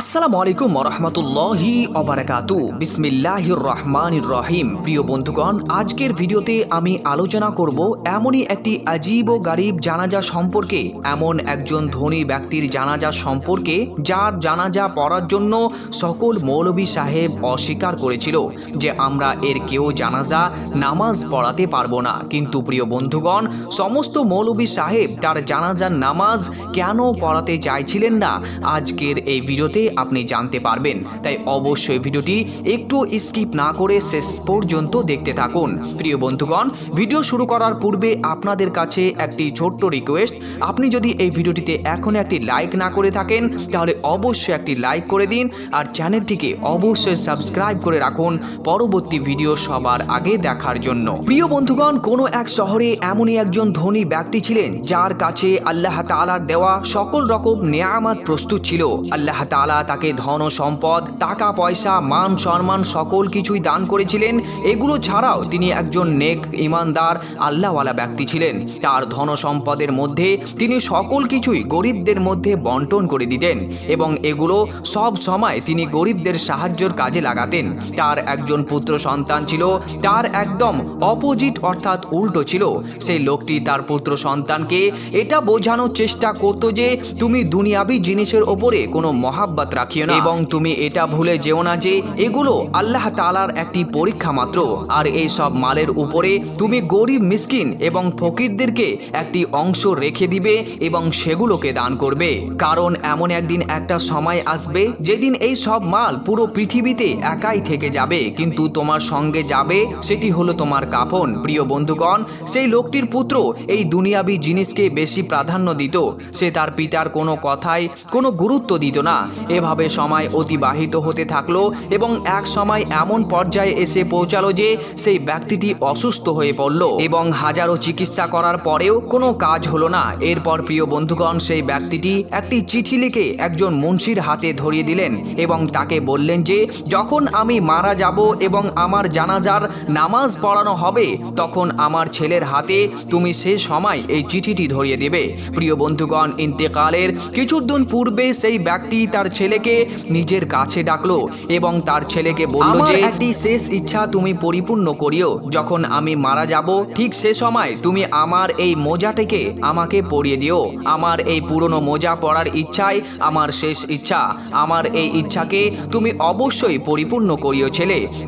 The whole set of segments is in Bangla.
আসসালামু আলাইকুম ওরহমতুল্লাহি ওবারাকাতু। বিসমিল্লাহির রহমানির রহিম। প্রিয় বন্ধুগণ, আজকের ভিডিওতে আমি আলোচনা করব এমনই একটি আজীব ও গারিব জানাজা সম্পর্কে, এমন একজন ধনী ব্যক্তির জানাজা সম্পর্কে যার জানাজা পড়ার জন্য সকল মৌলভী সাহেব অস্বীকার করেছিল যে আমরা এর কেউ জানাজা নামাজ পড়াতে পারবো না। কিন্তু প্রিয় বন্ধুগণ, সমস্ত মৌলভী সাহেব তার জানাজার নামাজ কেন পড়াতে চাইছিলেন না, আজকের এই ভিডিওতে আপনি জানতে পারবেন। তাই অবশ্যই ভিডিওটি একটু স্কিপ না করে শেষ পর্যন্ত দেখতে থাকুন। প্রিয় বন্ধুগণ, ভিডিও শুরু করার পূর্বে আপনাদের কাছে একটি ছোট্ট রিকোয়েস্ট, আপনি যদি এই ভিডিওটিতে এখনো একটি লাইক না করে থাকেন তাহলে অবশ্যই একটি লাইক করে দিন আর চ্যানেলটিকে অবশ্যই সাবস্ক্রাইব করে রাখুন পরবর্তী ভিডিও সবার আগে দেখার জন্য। প্রিয় বন্ধুগণ, কোনো এক শহরে এমনই একজন ধনী ব্যক্তি ছিলেন যার কাছে আল্লাহ তাআলার দেওয়া সকল রকম নেয়ামত প্রস্তুত ছিল। আল্লাহ তাআলা তাকে ধন ও সম্পদ, টাকা পয়সা, মান সম্মান সকল কিছুই দান করেছিলেন। এগুলো ছাড়াও তিনি একজন নেক ইমানদার আল্লাহওয়ালা ব্যক্তি ছিলেন। তার ধন সম্পদের মধ্যে তিনি সকল কিছুই গরিবদের মধ্যে বন্টন করে দিতেন এবং এগুলো সব সময় তিনি গরিবদের সাহায্যের কাজে লাগাতেন। তার একজন পুত্র সন্তান ছিল, তার একদম অপোজিট অর্থাৎ উল্টো ছিল। সেই লোকটি তার পুত্র সন্তানকে এটা বোঝানোর চেষ্টা করত যে তুমি দুনিয়াবি জিনিসের ওপরে কোনো মহাব্বত রাখিও না এবং তুমি এটা ভুলে যেও না যে এগুলো আল্লাহ তাআলার একটি পরীক্ষা মাত্র, আর এই সব মালের উপরে তুমি গরিব মিসকিন এবং ফকিরদেরকে একটি অংশ রেখে দিবে এবং সেগুলোকে দান করবে। কারণ এমন একদিন একটা সময় আসবে যেদিন এই সব মাল পুরো পৃথিবীতে একাই থেকে যাবে, কিন্তু তোমার সঙ্গে যাবে সেটি হলো তোমার কাফন। প্রিয় বন্ধুগণ, সেই লোকটির পুত্র এই দুনিয়াবি জিনিসকে বেশি প্রাধান্য দিত। সে তার পিতার কোনো কথায় কোনো গুরুত্ব দিত না। এভাবে সময় অতিবাহিত হতে থাকলো এবং এক সময় এমন পর্যায়ে এসে পৌঁছালো যে সেই ব্যক্তিটি অসুস্থ হয়ে পড়ল এবং হাজারো চিকিৎসা করার পরেও কোনো কাজ হলো না। এরপর প্রিয় বন্ধুগণ, সেই ব্যক্তিটি একটি চিঠি লিখে একজন মুন্সির হাতে ধরিয়ে দিলেন এবং তাকে বললেন যে যখন আমি মারা যাব এবং আমার জানাজার নামাজ পড়ানো হবে তখন আমার ছেলের হাতে তুমি সে সময় এই চিঠিটি ধরিয়ে দেবে। প্রিয় বন্ধুগণ, ইন্তেকালের কিছুদিন পূর্বে সেই ব্যক্তি তার ছেলেকে নিজের কাছে ডাকলো এবং তার ছেলেকে বলল যে একটি শেষ ইচ্ছা তুমি পরিপূর্ণ করিও। যখন আমি মারা যাব ঠিক সে সময় তুমি আমার এই মোজাটিকে আমাকে পরিয়ে দিও। আমার এই পুরনো মোজা পরার ইচ্ছাই আমার শেষ ইচ্ছা। আমার এই ইচ্ছাকে তুমি অবশ্যই পরিপূর্ণ করিও।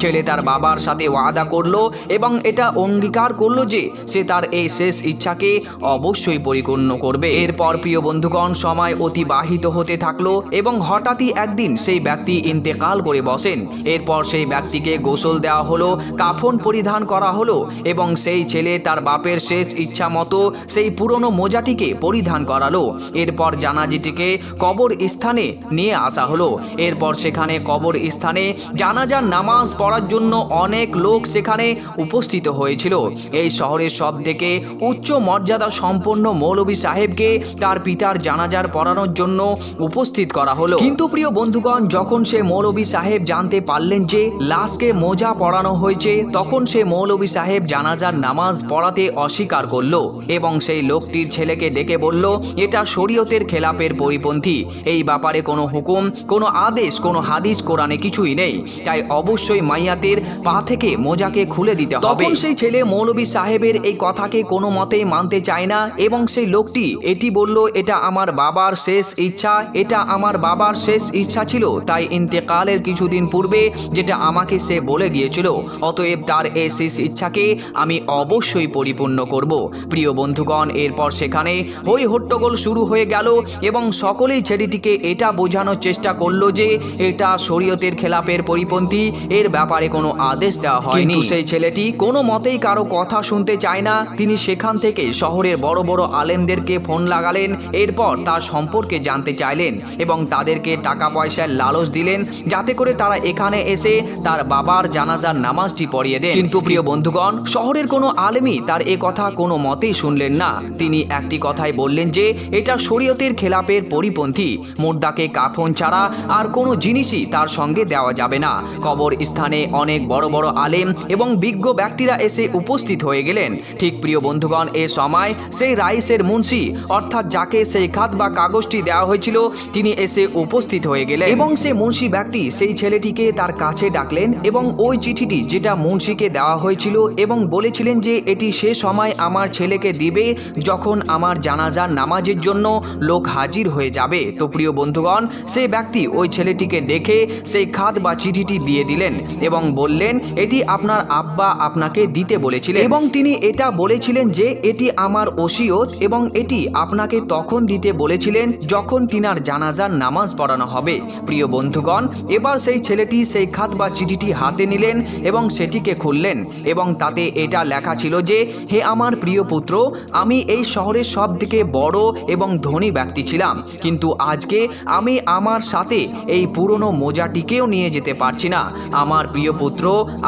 ছেলে তার বাবার সাথে ওয়াদা করলো এবং এটা অঙ্গীকার করলো যে সে তার এই শেষ ইচ্ছাকে অবশ্যই পরিপূর্ণ করবে। এরপর প্রিয় বন্ধুগণ, সময় অতিবাহিত হতে থাকলো এবং হঠাৎই একদিন সেই ব্যক্তি ইন্তেকাল করে বসেন। এরপর সেই ব্যক্তিকে গোসল দেওয়া হলো, কাফন পরিধান করা হলো এবং সেই ছেলে তার বাপের শেষ ইচ্ছা মতো সেই পুরনো মোজাটিকে পরিধান করালো। এরপর জানাজাটিকে কবর স্থানে নিয়ে আসা হলো। এরপর সেখানে কবর স্থানে জানাজার নামাজ পড়ার জন্য অনেক লোক সেখানে উপস্থিত হয়েছিল। এই শহরের সব থেকে উচ্চ মর্যাদা সম্পন্ন মৌলভী সাহেবকে তার পিতার জানাজার পড়ানোর জন্য উপস্থিত করা হলো। কিন্তু প্রিয় বন্ধুগণ, যখন সে মৌলভী সাহেব জানতে পারলেন যে লাশকে মোজা পরানো হয়েছে তখন সে মৌলভী সাহেব জানাজার নামাজ পড়াতে অস্বীকার করলো এবং সেই লোকটির ছেলেকে ডেকে বলল এটা শরীয়তের খেলাফের পরিপন্থী। এই ব্যাপারে কোনো হুকুম, কোনো আদেশ, কোনো হাদিস কোরআনে কিছুই নেই, তাই অবশ্যই মাইয়াতের পা থেকে মোজাকে খুলে দিতে হবে। তখন সেই ছেলে মৌলভী সাহেবের এই কথাকে কোনো মতেই মানতে চায় না এবং সেই লোকটি এটি বলল এটা আমার বাবার শেষ ইচ্ছা, এটা আমার বাবার শেষ ইচ্ছা ছিল, তাই ইন্তেকালের কিছুদিন পূর্বে যেটা আমাকে সে বলে গিয়েছিল, অতএব তার এই শেষ ইচ্ছাকে আমি অবশ্যই পরিপূর্ণ করব। প্রিয় বন্ধুগণ, এরপর সেখানে হই হট্টগোল শুরু হয়ে গেল এবং সকলেই ছেলেটিকে এটা বোঝানোর চেষ্টা করলো যে এটা শরীয়তের খেলাফের পরিপন্থী, এর ব্যাপারে কোনো আদেশ দেওয়া হয়নি। কিন্তু সেই ছেলেটি কোনো মতেই কারো কথা শুনতে চায় না। তিনি সেখান থেকে শহরের বড় বড় আলেমদেরকে ফোন লাগালেন, এরপর তার সম্পর্কে জানতে চাইলেন এবং তাদেরকে টাকা পয়সার লালচ দিলেন যাতে করে তারা এখানে এসে তার বাবার জানাজার নামাজটি পড়িয়ে দেন। কিন্তু প্রিয় বন্ধুগণ, শহরের কোনো আলেমই তার এ কথা কোনো মতেই শুনলেন না। তিনি একটি কথাই বললেন যে এটা শরীয়তের খেলাফের পরিপন্থী। মুর্দাকে কাফন ছাড়া আর কোনো জিনিসই তার সঙ্গে দেওয়া যাবে না। কবর স্থানে অনেক বড় বড় আলেম এবং বিজ্ঞ ব্যক্তি ব্যক্তিরা এসে উপস্থিত হয়ে গেলেন। ঠিক প্রিয় বন্ধুগণ, এ সময় সেই রাইসের মুন্সি অর্থাৎ যাকে সেই খাত বা কাগজটি দেওয়া হয়েছিল তিনি এসে উপস্থিত হয়ে গেলেন এবং সেই মুন্সি ব্যক্তি সেই ছেলেটিকে তার কাছে ডাকলেন এবং ওই চিঠিটি যেটা মুন্সিকে দেওয়া হয়েছিল এবং বলেছিলেন যে এটি সে সময় আমার ছেলেকে দিবে যখন আমার জানাজার নামাজের জন্য লোক হাজির হয়ে যাবে। তো প্রিয় বন্ধুগণ, সেই ব্যক্তি ওই ছেলেটিকে দেখে সেই খাত বা চিঠিটি দিয়ে দিলেন এবং বললেন এটি আপনার আব্বা আপনাকে দিতে বলেছিলেন এবং তিনি এটা বলেছিলেন যে এটি আমার ওসিয়ত এবং এটি আপনাকে তখন দিতে বলেছিলেন যখন তিনার জানাজার নামাজ পড়ানো হবে। প্রিয় বন্ধুগণ, এবার সেই ছেলেটি সেই খাত বা চিঠিটি হাতে নিলেন এবং সেটিকে খুললেন এবং তাতে এটা লেখা ছিল যে হে আমার প্রিয় পুত্র, আমি এই শহরের সবথেকে বড় এবং ধনী ব্যক্তি ছিলাম, কিন্তু আজকে আমি আমার সাথে এই পুরনো মোজাটিকেও নিয়ে যেতে পারছি না। আমার প্রিয় পুত্র,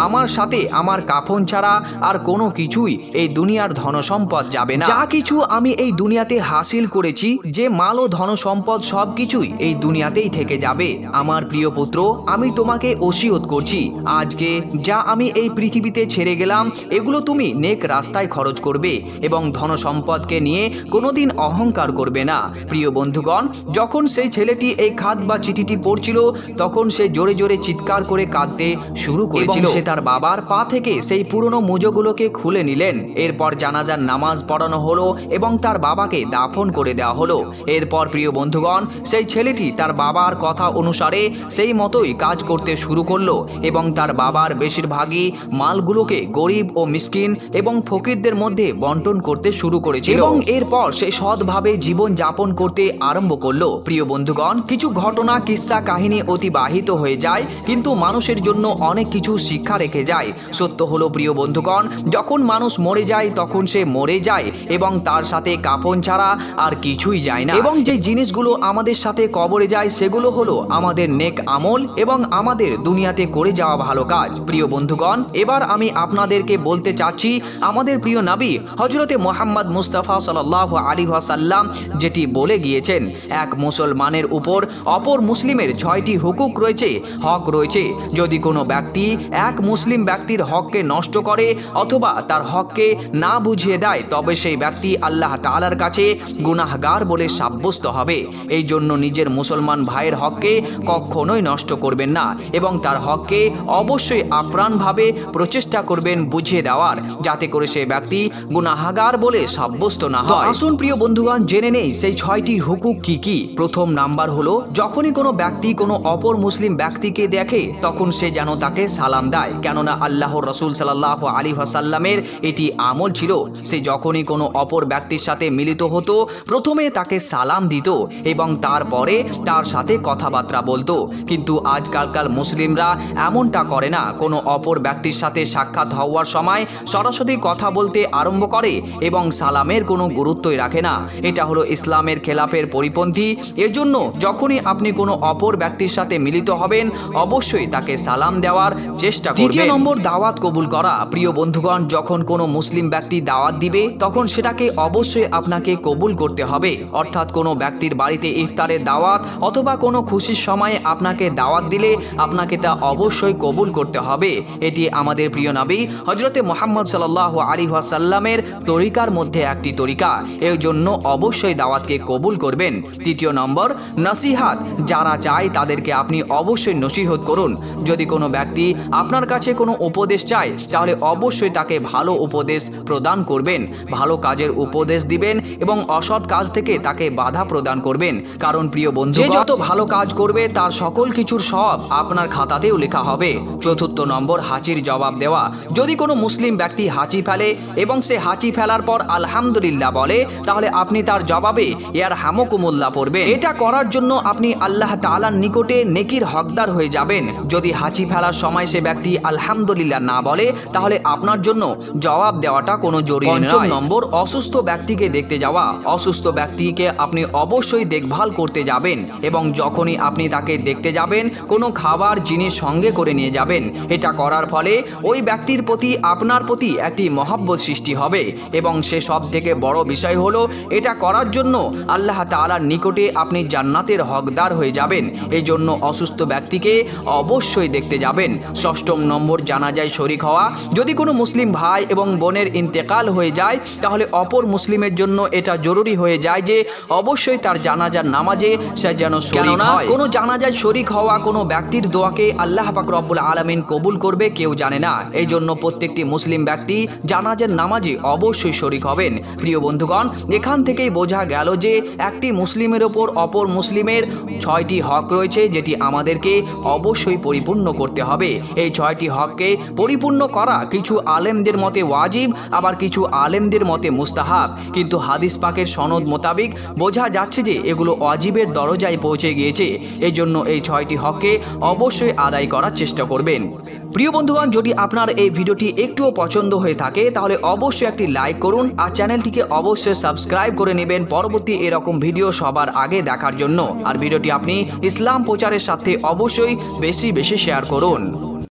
আমার সাথে আমার কাফন ছাড়া আর কোনো কিছুই এই দুনিয়ার ধনসম্পদ যাবে না। যা কিছু আমি এই দুনিয়াতে হাসিল করেছি, যে মাল ও ধনসম্পদ সব কিছুই এই দুনিয়াতেই থেকে যাবে। আমার প্রিয় পুত্র, আমি তোমাকে ওসিয়ত করছি, আজকে যা আমি এই পৃথিবীতে ছেড়ে গেলাম এগুলো তুমি নেক রাস্তায় খরচ করবে এবং ধনসম্পদকে নিয়ে কোনোদিন অহংকার করবে না। প্রিয় বন্ধুগণ, যখন সেই ছেলেটি এই খাত বা চিঠিটি পড়ছিল তখন সে জোরে জোরে চিৎকার করে কাঁদতে শুরু করেছিল। সে তার বাবার পা থেকে সেই পুরনো মোজোগুলোকে খুলে নিলেন। এরপর জানাজার নামাজ পড়ানো হলো এবং তার বাবাকে দাফন করে দেওয়া হলো। এরপর প্রিয় বন্ধুগণ, সেই ছেলেটি তার বাবার কথা অনুসারে সেই মতোই কাজ করতে শুরু করলো এবং তার বাবার বেশিরভাগই মালগুলোকে গরিব ও মিসকিন এবং ফকিরদের মধ্যে বন্টন করতে শুরু করেছিল এবং এরপর সে সৎভাবে জীবন যাপন করতে আরম্ভ করলো। প্রিয় বন্ধুগণ, কিছু ঘটনা কিস্সা কাহিনী অতিবাহিত হয়ে যায় কিন্তু মানুষের জন্য অনেক কিছু শিক্ষা রেখে যায়। সত্য হলো প্রিয় বন্ধুগণ, যখন মানুষ মরে যায় তখন সে মরে যায় এবং তার সাথে কাফন ছাড়া আর কিছুই যায় না এবং যে জিনিসগুলো আমাদের সাথে কবরে যায় সেগুলো হলো আমাদের নেক আমল এবং আমাদের দুনিয়াতে করে যাওয়া ভালো কাজ। প্রিয় বন্ধুগণ, এবার আমি আপনাদেরকে বলতে চাচ্ছি আমাদের প্রিয় নবী হযরতে মুহাম্মদ মুস্তাফা সাল্লাল্লাহু আলাইহি ওয়াসাল্লাম যেটি বলে গিয়েছেন, এক মুসলমানের উপর অপর মুসলিমের 6টি হুকুক রয়েছে, হক রয়েছে। যদি কোনো ব্যক্তি এক মুসলিম ব্যক্তির হককে নষ্ট করে অথবা তার হককে না বুঝিয়ে দেয় তবে সেই ব্যক্তি আল্লাহ তাআলার কাছে গুনাহগার বলে সাব্যস্ত হবে। এই জন্য নিজের মুসলমান ভাইয়ের হককে কখনোই নষ্ট করবেন না এবং তার হককে অবশ্যই আপ্রাণভাবে প্রচেষ্টা করবেন বুঝিয়ে দেওয়ার, যাতে করে সেই ব্যক্তি গুনাহগার বলে সাব্যস্ত না হয়। আসুন প্রিয় বন্ধুগণ, জেনে নেই সেই 6টি হুকুক কি কি। প্রথম নাম্বার হলো, যখনই কোনো ব্যক্তি কোনো অপর মুসলিম ব্যক্তিকে দেখে তখন সে যেন তাকে সালাম দেয়, কেননা আল্লাহর রাসূল সাল্লাল্লাহু আলাইহি ওয়াসাল্লামের এটি আমল ছিল। সে যখনই কোনো অপর ব্যক্তির সাথে মিলিত হতো প্রথমে তাকে সালাম দিত এবং তারপরে তার সাথে কথাবার্তা বলতো, কিন্তু আজকালকার মুসলিমরা এমনটা করে না। কোনো অপর ব্যক্তির সাথে সাক্ষাৎ হওয়ার সময় সরাসরি কথা বলতে আরম্ভ করে এবং সালামের কোনো গুরুত্বই রাখে না। এটা হলো ইসলামের খেলাফের পরিপন্থী। এজন্য যখনই আপনি কোনো অপর ব্যক্তির সাথে মিলিত হবেন অবশ্যই তাকে সালাম দেওয়ার চেষ্টা করবেন। দ্বিতীয় নম্বর, দাওয়াত কবুল করা। প্রিয় বন্ধুগণ, যখন কোনো মুসলিম ব্যক্তি দাওয়াত দিবে তখন সেটাকে অবশ্যই আপনাকে কবুল করতে হবে। অর্থাৎ কোনো ব্যক্তির বাড়িতে ইফতারের দাওয়াত অথবা কোনো খুশির সময়ে আপনাকে দাওয়াত দিলে আপনাকে তা অবশ্যই কবুল করতে হবে। এটি আমাদের প্রিয় নবী হযরতে মুহাম্মদ সাল্লাল্লাহু আলাইহি ওয়াসাল্লামের তরিকার মধ্যে একটি তরিকা। এর জন্য অবশ্যই দাওয়াতকে কবুল করবেন। তৃতীয় নম্বর, নসিহাত। যারা চায় তাদেরকে আপনি অবশ্যই নসিহত করুন। যদি কোনো ব্যক্তি আপনার কাছে কোনো উপদেশ চায় তাহলে অবশ্যই তাকে ভালো উপদেশ প্রদান করবেন, ভালো কাজের উপদেশ দিবেন এবং অসৎ কাজ থেকে তাকে বাধা প্রদান করবেন। কারণ প্রিয় বন্ধু, যে যত ভালো কাজ করবে তার সকল কিছুর সব আপনার খাতাতেও লেখা হবে। চতুর্থ নম্বর, হাঁচির জবাব দেওয়া। যদি কোনো মুসলিম ব্যক্তি হাঁচি ফেলে এবং সে হাঁচি ফেলার পর আলহামদুলিল্লাহ বলে তাহলে আপনি তার জবাবে ইয়ারহামুকুমুল্লাহ পড়বেন। এটা করার জন্য আপনি আল্লাহ তাআলার নিকটে নেকির হকদার হয়ে যাবেন। যদি হাঁচি ফেলার সময় সে ব্যক্তি আলহামদুলিল্লাহ না বলে তাহলে আপনার জন্য জবাব দেওয়াটা কোনো জরুরি নয়। পঞ্চম নম্বর, অসুস্থ ব্যক্তিকে দেখতে যাওয়া। অসুস্থ ব্যক্তিকে আপনি অবশ্যই দেখভাল করতে যাবেন এবং যখনই আপনি তাকে দেখতে যাবেন কোনো খাবার জিনিস সঙ্গে করে নিয়ে যাবেন। এটা করার ফলে ওই ব্যক্তির প্রতি আপনার প্রতি একটি মহব্বত সৃষ্টি হবে এবং সে সব থেকে বড় বিষয় হলো এটা করার জন্য আল্লাহ তাআলার নিকটে আপনি জান্নাতের হকদার হয়ে যাবেন। এই জন্য অসুস্থ ব্যক্তিকে অবশ্যই দেখতে যাবেন। ষষ্ঠম নম্বর, জানাজায় শরীক হওয়া। যদি কোনো মুসলিম ভাই এবং বোনের ইন্তেকাল হয়ে যায় তাহলে অপর মুসলিমের জন্য এটা জরুরি হয়ে যায় যে অবশ্যই তার জানাজার নামাজে সে যেন শরীক হয়। কোনো জানাজায় শরীক হওয়া কোনো ব্যক্তির দোয়াকে আল্লাহ পাক রব্বুল আলামিন কবুল করবে কেউ জানে না। এই জন্য প্রত্যেকটি মুসলিম ব্যক্তি জানাজার নামাজে অবশ্যই শরীক হবেন। প্রিয় বন্ধুগণ, এখান থেকেই বোঝা গেল যে একটি মুসলিমের ওপর অপর মুসলিমের 6টি হক রয়েছে, যেটি আমাদেরকে অবশ্যই পরিপূর্ণ করতে হবে। এই 6টি হককে পরিপূর্ণ করা কিছু আলেমদের মতে ওয়াজিব, আবার কিছু আলেমদের মতে মুস্তাহাব, কিন্তু হাদিস পাকের সনদ মোতাবেক বোঝা যাচ্ছে যে এগুলো ওয়াজিবের দরজায় পৌঁছে গিয়েছে। এই জন্য এই 6টি হককে অবশ্যই আদায় করার চেষ্টা করবেন। প্রিয় বন্ধুগণ, যদি আপনার এই ভিডিওটি একটুও পছন্দ হয়ে থাকে তাহলে অবশ্যই একটি লাইক করুন আর চ্যানেলটিকে অবশ্যই সাবস্ক্রাইব করে নেবেন পরবর্তী এরকম ভিডিও সবার আগে দেখার জন্য। আর ভিডিওটি আপনি ইসলাম প্রচারের সাথে অবশ্যই বেশি বেশি শেয়ার করুন।